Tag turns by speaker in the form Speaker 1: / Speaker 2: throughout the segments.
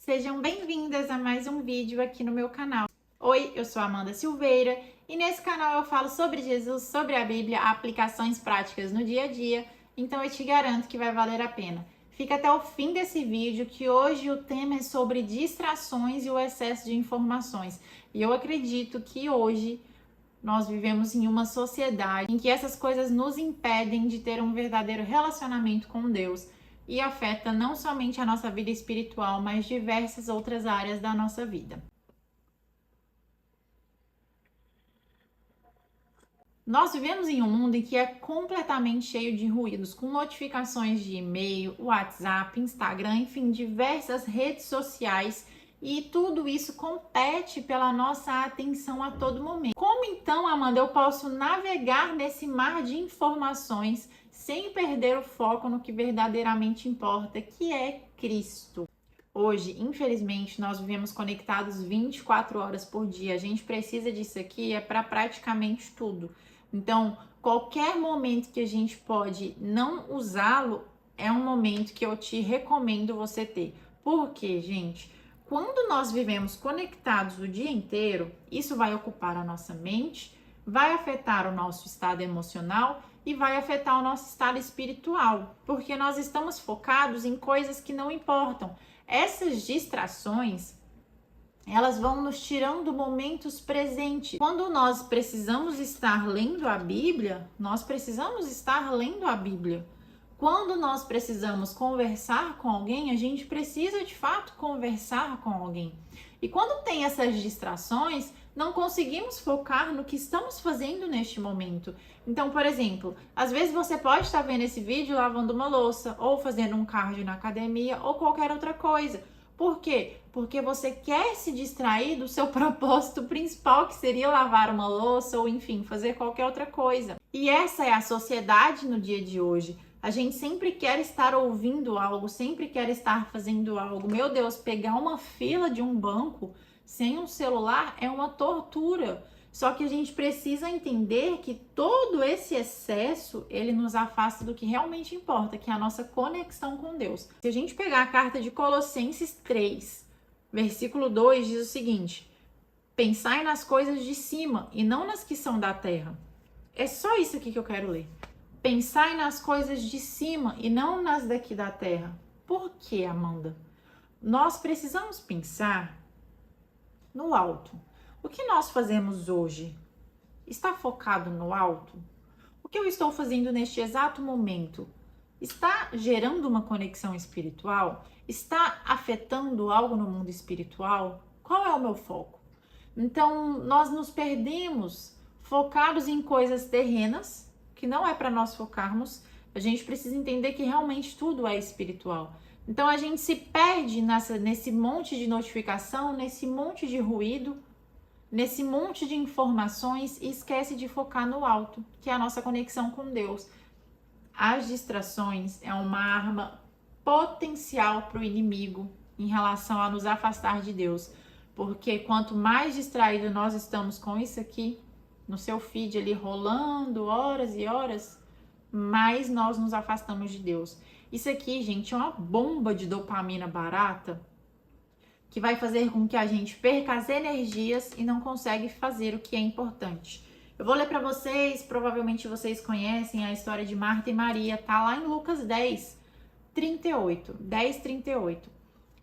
Speaker 1: Sejam bem-vindas a mais um vídeo aqui no meu canal. Oi, eu sou Amanda Silveira e nesse canal eu falo sobre Jesus, sobre a Bíblia, aplicações práticas no dia a dia, então eu te garanto que vai valer a pena. Fica até o fim desse vídeo que hoje o tema é sobre distrações e o excesso de informações. E eu acredito que hoje nós vivemos em uma sociedade em que essas coisas nos impedem de ter um verdadeiro relacionamento com Deus e afeta não somente a nossa vida espiritual, mas diversas outras áreas da nossa vida. Nós vivemos em um mundo em que é completamente cheio de ruídos, com notificações de e-mail, WhatsApp, Instagram, enfim, diversas redes sociais. E tudo isso compete pela nossa atenção a todo momento. Como então, Amanda, eu posso navegar nesse mar de informações sem perder o foco no que verdadeiramente importa, que é Cristo? Hoje, infelizmente, nós vivemos conectados 24 horas por dia. A gente precisa disso aqui para praticamente tudo. Então, qualquer momento que a gente pode não usá-lo é um momento que eu te recomendo você ter. Por quê, gente? Quando nós vivemos conectados o dia inteiro, isso vai ocupar a nossa mente, vai afetar o nosso estado emocional e vai afetar o nosso estado espiritual, porque nós estamos focados em coisas que não importam. Essas distrações, elas vão nos tirando momentos presentes. Quando nós precisamos estar lendo a Bíblia, nós precisamos estar lendo a Bíblia. Quando nós precisamos conversar com alguém, a gente precisa de fato conversar com alguém. E quando tem essas distrações, não conseguimos focar no que estamos fazendo neste momento. Então, por exemplo, às vezes você pode estar vendo esse vídeo lavando uma louça, ou fazendo um cardio na academia, ou qualquer outra coisa. Por quê? Porque você quer se distrair do seu propósito principal, que seria lavar uma louça, ou enfim, fazer qualquer outra coisa. E essa é a sociedade no dia de hoje. A gente sempre quer estar ouvindo algo, sempre quer estar fazendo algo. Meu Deus, pegar uma fila de um banco sem um celular é uma tortura. Só que a gente precisa entender que todo esse excesso, ele nos afasta do que realmente importa, que é a nossa conexão com Deus. Se a gente pegar a carta de Colossenses 3, versículo 2, diz o seguinte: pensai nas coisas de cima e não nas que são da terra. É só isso aqui que eu quero ler. Pensai nas coisas de cima e não nas daqui da terra. Por quê, Amanda? Nós precisamos pensar no alto. O que nós fazemos hoje está focado no alto? O que eu estou fazendo neste exato momento está gerando uma conexão espiritual? Está afetando algo no mundo espiritual? Qual é o meu foco? Então, nós nos perdemos focados em coisas terrenas, que não é para nós focarmos. A gente precisa entender que realmente tudo é espiritual. Então a gente se perde nesse monte de notificação, nesse monte de ruído, nesse monte de informações e esquece de focar no alto, que é a nossa conexão com Deus. As distrações é uma arma potencial para o inimigo em relação a nos afastar de Deus. Porque quanto mais distraído nós estamos com isso aqui, no seu feed ali rolando horas e horas, mais nós nos afastamos de Deus. Isso aqui, gente, é uma bomba de dopamina barata que vai fazer com que a gente perca as energias e não consegue fazer o que é importante. Eu vou ler para vocês, provavelmente vocês conhecem a história de Marta e Maria, tá lá em Lucas 10:38.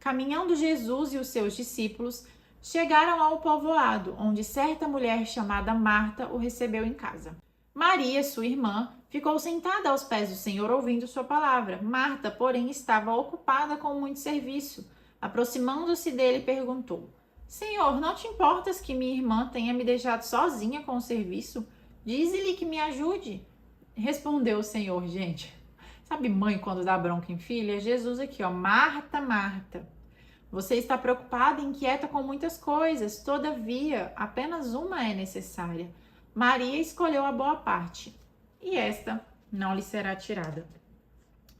Speaker 1: Caminhando Jesus e os seus discípulos chegaram ao povoado, onde certa mulher chamada Marta o recebeu em casa. Maria, sua irmã, ficou sentada aos pés do Senhor ouvindo sua palavra. Marta, porém, estava ocupada com muito serviço. Aproximando-se dele, perguntou: Senhor, não te importas que minha irmã tenha me deixado sozinha com o serviço? Dize-lhe que me ajude. Respondeu o Senhor, gente. Sabe mãe quando dá bronca em filha? Jesus aqui, ó. Marta, Marta. Você está preocupada e inquieta com muitas coisas, todavia, apenas uma é necessária. Maria escolheu a boa parte, e esta não lhe será tirada.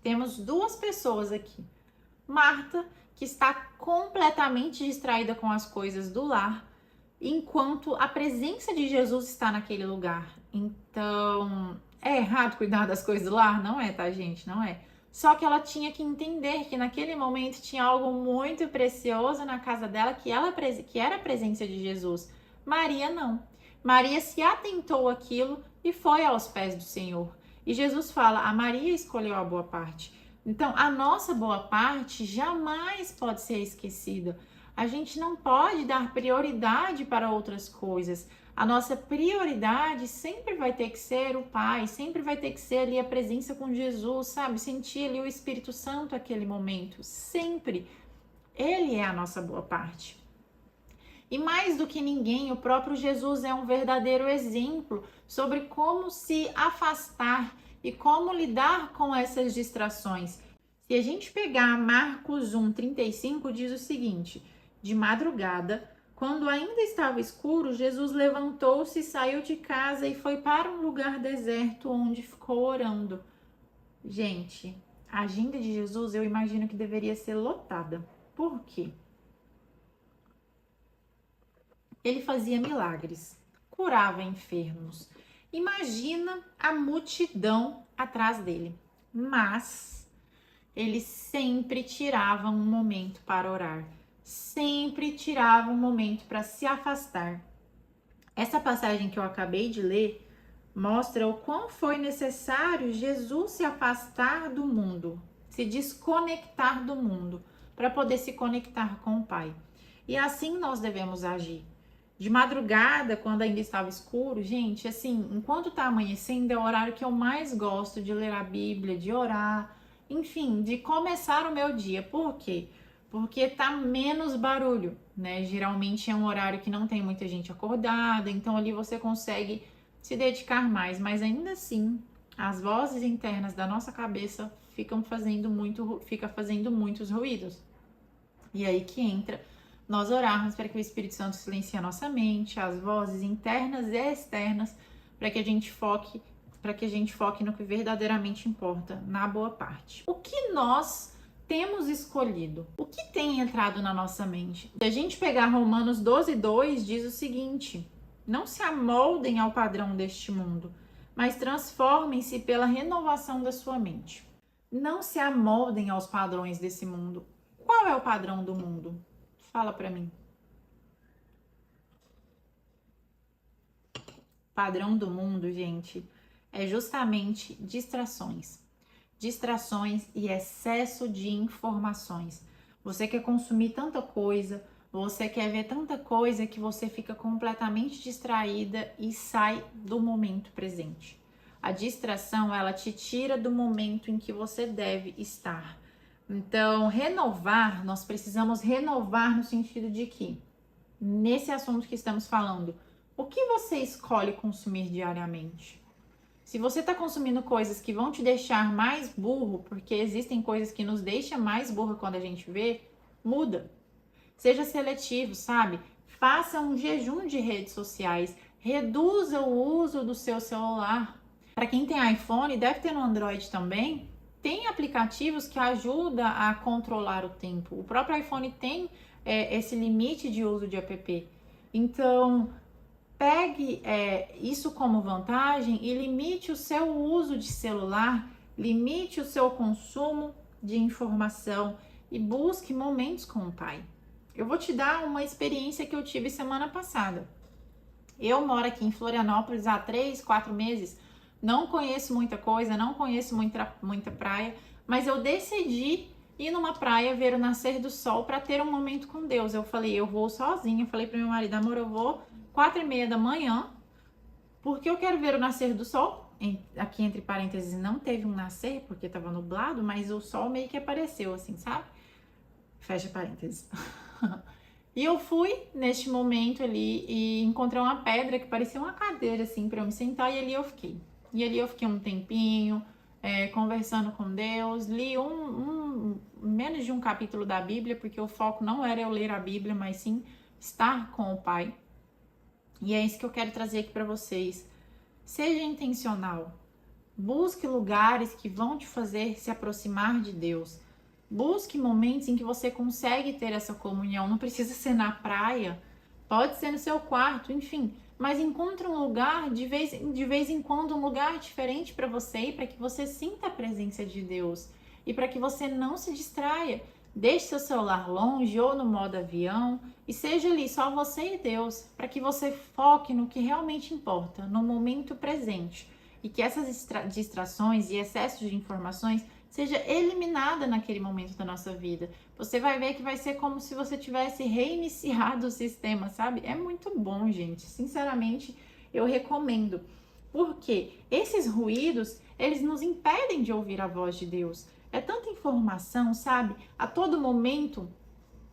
Speaker 1: Temos duas pessoas aqui. Marta, que está completamente distraída com as coisas do lar, enquanto a presença de Jesus está naquele lugar. Então, é errado cuidar das coisas do lar? Não é, tá, gente? Não é. Só que ela tinha que entender que naquele momento tinha algo muito precioso na casa dela, que era a presença de Jesus. Maria não. Maria se atentou àquilo e foi aos pés do Senhor. E Jesus fala: a Maria escolheu a boa parte. Então, a nossa boa parte jamais pode ser esquecida. A gente não pode dar prioridade para outras coisas. A nossa prioridade sempre vai ter que ser o Pai, sempre vai ter que ser ali a presença com Jesus, sabe? Sentir ali o Espírito Santo naquele momento, sempre. Ele é a nossa boa parte. E mais do que ninguém, o próprio Jesus é um verdadeiro exemplo sobre como se afastar e como lidar com essas distrações. Se a gente pegar Marcos 1:35, diz o seguinte: de madrugada, quando ainda estava escuro, Jesus levantou-se, saiu de casa e foi para um lugar deserto onde ficou orando. Gente, a agenda de Jesus eu imagino que deveria ser lotada. Por quê? Ele fazia milagres, curava enfermos. Imagina a multidão atrás dele. Mas ele sempre tirava um momento para orar. Sempre tirava um momento para se afastar. Essa passagem que eu acabei de ler mostra o quão foi necessário Jesus se afastar do mundo, se desconectar do mundo, para poder se conectar com o Pai. E assim nós devemos agir. De madrugada, quando ainda estava escuro, gente, assim, enquanto tá amanhecendo, é o horário que eu mais gosto de ler a Bíblia, de orar, enfim, de começar o meu dia. Por quê? Porque tá menos barulho, né? Geralmente é um horário que não tem muita gente acordada, então ali você consegue se dedicar mais, mas ainda assim, as vozes internas da nossa cabeça fica fazendo muitos ruídos. E aí que entra nós orarmos para que o Espírito Santo silencie a nossa mente, as vozes internas e externas, para que a gente foque no que verdadeiramente importa, na boa parte. O que nós temos escolhido? O que tem entrado na nossa mente? Se a gente pegar Romanos 12:2, diz o seguinte: não se amoldem ao padrão deste mundo, mas transformem-se pela renovação da sua mente. Não se amoldem aos padrões desse mundo. Qual é o padrão do mundo? Fala para mim. Padrão do mundo, gente, é justamente distrações. Distrações e excesso de informações. Você quer consumir tanta coisa, você quer ver tanta coisa que você fica completamente distraída e sai do momento presente. A distração, ela te tira do momento em que você deve estar. Então, renovar, nós precisamos renovar no sentido de que, nesse assunto que estamos falando, o que você escolhe consumir diariamente? Se você está consumindo coisas que vão te deixar mais burro, porque existem coisas que nos deixam mais burro quando a gente vê, muda. Seja seletivo, sabe? Faça um jejum de redes sociais, reduza o uso do seu celular. Para quem tem iPhone, deve ter no Android também, tem aplicativos que ajudam a controlar o tempo. O próprio iPhone tem esse limite de uso de app. Então, pegue isso como vantagem e limite o seu uso de celular, limite o seu consumo de informação e busque momentos com o Pai. Eu vou te dar uma experiência que eu tive semana passada. Eu moro aqui em Florianópolis há 3, 4 meses. Não conheço muita coisa, não conheço muita praia, mas eu decidi ir numa praia ver o nascer do sol para ter um momento com Deus. Eu falei, eu vou sozinha. Eu falei para meu marido, amor, eu vou 4:30 da manhã, porque eu quero ver o nascer do sol. Aqui entre parênteses, não teve um nascer, porque estava nublado, mas o sol meio que apareceu assim, sabe? Fecha parênteses. E eu fui neste momento ali e encontrei uma pedra que parecia uma cadeira assim para eu me sentar, e ali eu fiquei. E ali eu fiquei um tempinho conversando com Deus, li menos de um capítulo da Bíblia, porque o foco não era eu ler a Bíblia, mas sim estar com o Pai. E é isso que eu quero trazer aqui para vocês. Seja intencional. Busque lugares que vão te fazer se aproximar de Deus. Busque momentos em que você consegue ter essa comunhão. Não precisa ser na praia, pode ser no seu quarto, enfim. Mas encontre um lugar, de vez em quando, um lugar diferente para você e para que você sinta a presença de Deus. e para que você não se distraia. Deixe seu celular longe ou no modo avião e seja ali só você e Deus, para que você foque no que realmente importa, no momento presente, e que essas distrações e excessos de informações seja eliminada naquele momento da nossa vida. Você vai ver que vai ser como se você tivesse reiniciado o sistema, sabe? É muito bom, gente. Sinceramente, eu recomendo. Porque esses ruídos, eles nos impedem de ouvir a voz de Deus. É tanta informação, sabe? A todo momento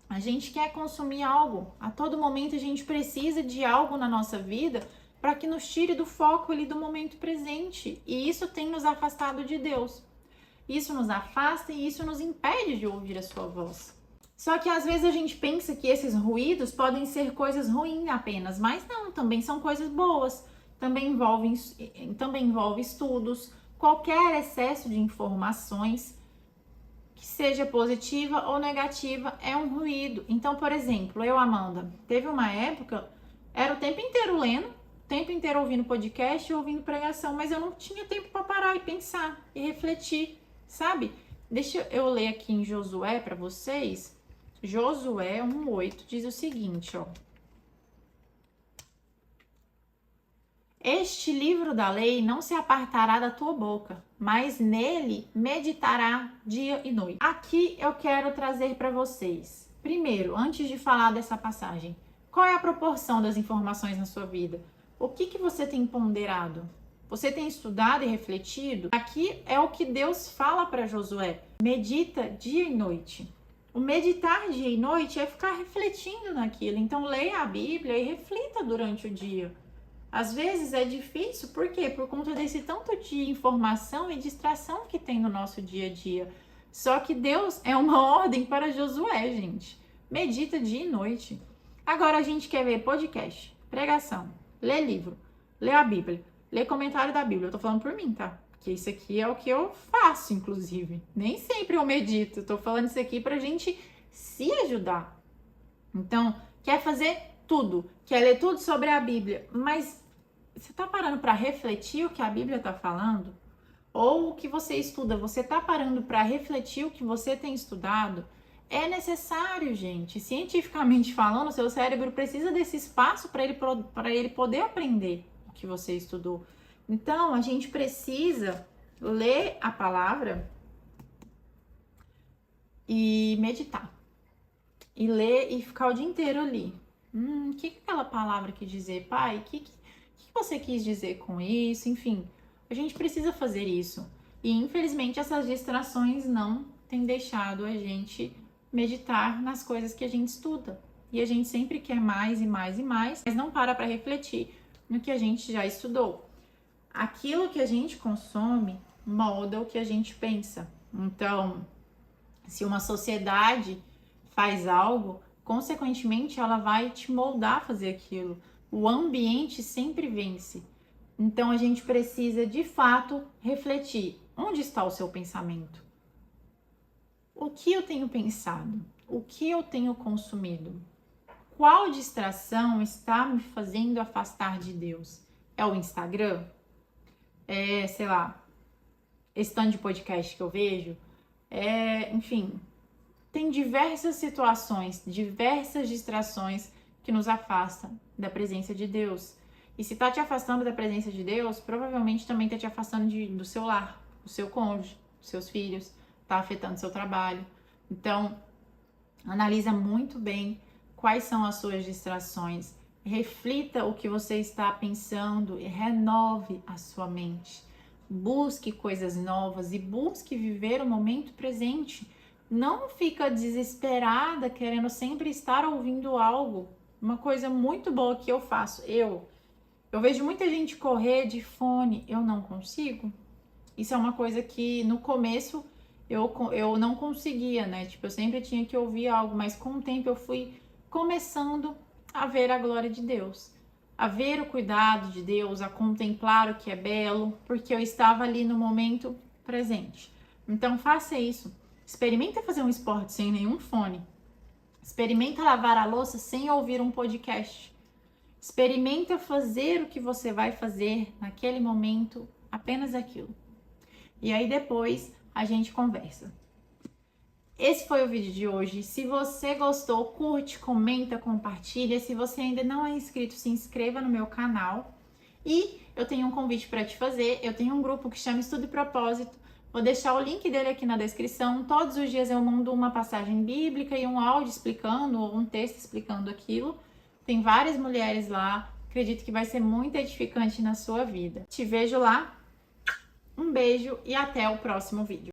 Speaker 1: a gente quer consumir algo. A todo momento a gente precisa de algo na nossa vida para que nos tire do foco ali do momento presente. E isso tem nos afastado de Deus. Isso nos afasta e isso nos impede de ouvir a sua voz. Só que às vezes a gente pensa que esses ruídos podem ser coisas ruins apenas, mas não, também são coisas boas. Também envolve estudos, qualquer excesso de informações, que seja positiva ou negativa, é um ruído. Então, por exemplo, eu, Amanda, teve uma época, era o tempo inteiro lendo, o tempo inteiro ouvindo podcast e ouvindo pregação, mas eu não tinha tempo para parar e pensar e refletir, sabe? Deixa eu ler aqui em Josué para vocês. Josué 1:8 diz o seguinte, ó. Este livro da lei não se apartará da tua boca, mas nele meditará dia e noite. Aqui eu quero trazer para vocês. Primeiro, antes de falar dessa passagem, qual é a proporção das informações na sua vida? O que você tem ponderado? Você tem estudado e refletido? Aqui é o que Deus fala para Josué. Medita dia e noite. O meditar dia e noite é ficar refletindo naquilo. Então, leia a Bíblia e reflita durante o dia. Às vezes é difícil, por quê? Por conta desse tanto de informação e distração que tem no nosso dia a dia. Só que Deus é uma ordem para Josué, gente. Medita dia e noite. Agora a gente quer ver podcast, pregação, ler livro, ler a Bíblia, ler comentário da Bíblia. Eu tô falando por mim, tá? Porque isso aqui é o que eu faço, inclusive. Nem sempre eu medito. Tô falando isso aqui pra gente se ajudar. Então, quer fazer tudo, quer ler tudo sobre a Bíblia, mas você tá parando para refletir o que a Bíblia tá falando? Ou o que você estuda, você tá parando para refletir o que você tem estudado? É necessário, gente. Cientificamente falando, o seu cérebro precisa desse espaço para ele poder aprender o que você estudou. Então, a gente precisa ler a palavra e meditar. E ler e ficar o dia inteiro ali. O que aquela palavra quis dizer, pai? O que você quis dizer com isso? Enfim, a gente precisa fazer isso. E infelizmente essas distrações não têm deixado a gente meditar nas coisas que a gente estuda. E a gente sempre quer mais e mais e mais, mas não para refletir no que a gente já estudou. Aquilo que a gente consome molda o que a gente pensa. Então, se uma sociedade faz algo, consequentemente ela vai te moldar a fazer aquilo. O ambiente sempre vence. Então a gente precisa de fato refletir. Onde está o seu pensamento? O que eu tenho pensado? O que eu tenho consumido? Qual distração está me fazendo afastar de Deus? É o Instagram? É, sei lá, esse tanto de podcast que eu vejo? Enfim, tem diversas situações, diversas distrações que nos afastam da presença de Deus. E se tá te afastando da presença de Deus, provavelmente também tá te afastando do seu lar, do seu cônjuge, dos seus filhos, tá afetando seu trabalho. Então, analisa muito bem quais são as suas distrações. Reflita o que você está pensando e renove a sua mente. Busque coisas novas e busque viver o momento presente. Não fica desesperada querendo sempre estar ouvindo algo. Uma coisa muito boa que eu faço, eu vejo muita gente correr de fone, eu não consigo. Isso é uma coisa que no começo eu não conseguia, né? Tipo, eu sempre tinha que ouvir algo, mas com o tempo eu fui começando a ver a glória de Deus, a ver o cuidado de Deus, a contemplar o que é belo, porque eu estava ali no momento presente. Então faça isso. Experimenta fazer um esporte sem nenhum fone. Experimenta lavar a louça sem ouvir um podcast. Experimenta fazer o que você vai fazer naquele momento, apenas aquilo. E aí depois a gente conversa. Esse foi o vídeo de hoje. Se você gostou, curte, comenta, compartilha. Se você ainda não é inscrito, se inscreva no meu canal. E eu tenho um convite para te fazer. Eu tenho um grupo que chama Estudo e Propósito. Vou deixar o link dele aqui na descrição. Todos os dias eu mando uma passagem bíblica e um áudio explicando, ou um texto explicando aquilo. Tem várias mulheres lá. Acredito que vai ser muito edificante na sua vida. Te vejo lá. Um beijo e até o próximo vídeo.